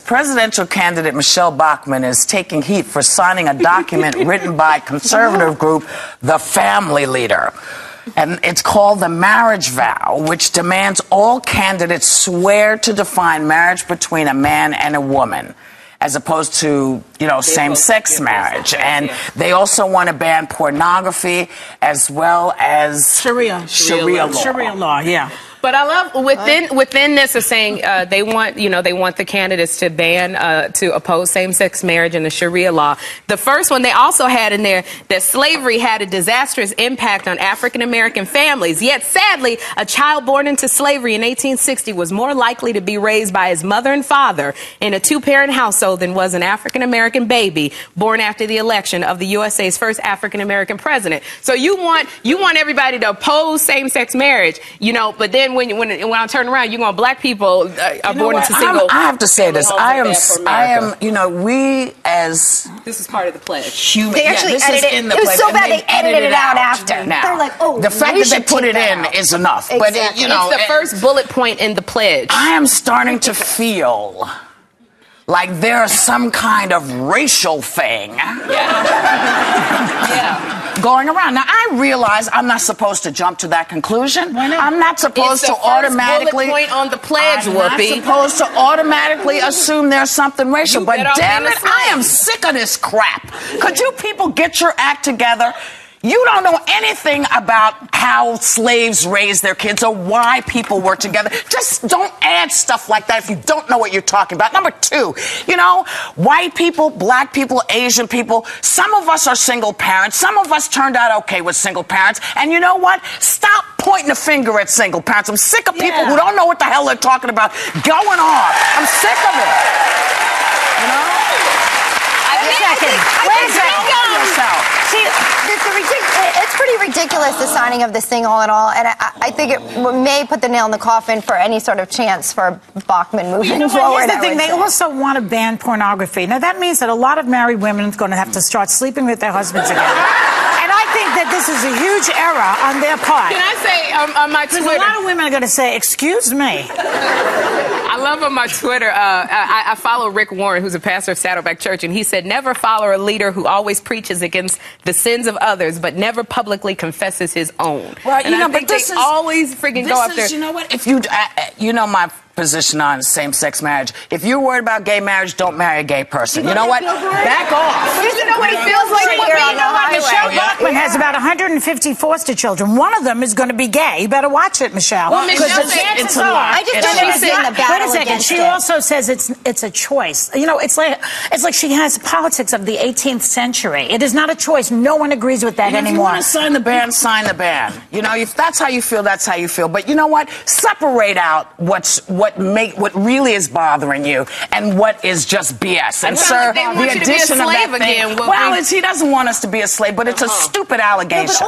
presidential candidate Michele Bachmann is taking heat for signing a document written by conservative group The Family Leader. And it's called the marriage vow, which demands all candidates swear to define marriage between a man and a woman, as opposed to, same-sex marriage. And they also want to ban pornography as well as Sharia law. Sharia law, yeah. But I love within this is saying they want the candidates to ban to oppose same-sex marriage and the Sharia law. The first one they also had in there that slavery had a disastrous impact on African American families. Yet sadly, a child born into slavery in 1860 was more likely to be raised by his mother and father in a two-parent household than was an African American baby born after the election of the USA's first African American president. So you want everybody to oppose same-sex marriage, but then when I turn around, you're going black people are born into single. I have to say this. I am. We as this is part of the pledge. Human. They actually edited it. It was so bad they edited it out after. Now, they're like, oh, the fact that they put it in is enough. Exactly. But it's the first bullet point in the pledge. I am starting to feel like there's some kind of racial thing going around. Now, I realize I'm not supposed to jump to that conclusion. Why not? I'm not supposed to automatically... bullet point on the pledge, I'm Whoopi. not supposed to automatically assume there's something racial. But damn it, I am sick of this crap. Could you people get your act together? You don't know anything about how slaves raised their kids or why people work together. Just don't add stuff like that if you don't know what you're talking about. Number two, white people, black people, Asian people, some of us are single parents. Some of us turned out okay with single parents. And you know what? Stop pointing a finger at single parents. I'm sick of people who don't know what the hell they're talking about going off. I'm sick of it. Wait a second. See, it's pretty ridiculous, the signing of this thing all in all, and I think it may put the nail in the coffin for any sort of chance for Bachmann moving forward. Here's the thing, they also want to ban pornography. Now, that means that a lot of married women are going to have to start sleeping with their husbands again. And I think that this is a huge error on their part. Can I say on my Twitter? Because a lot of women are going to say, excuse me. I love on my Twitter, I follow Rick Warren, who's a pastor of Saddleback Church, and he said, never follow a leader who always preaches against the sins of others, but never publicly confesses his own. Well, and I think they always freaking go after. You know what? If you know my position on same-sex marriage. If you're worried about gay marriage, don't marry a gay person. You know what? Back off. You know what it feels like? Michele Bachmann has about 150 foster children. One of them is going to be gay. You better watch it, Michele. Well, Michele, it's a lot. I just don't understand the battle against it. She also says it's a choice. It's like she has politics of the 18th century. It is not a choice. No one agrees with that anymore. If you want to sign the ban, sign the ban. If that's how you feel, that's how you feel. But you know what? Separate out what really is bothering you and what is just BS. And sir, the addition of that thing. Well, he doesn't want us to be a slave, but it's a stupid allegation.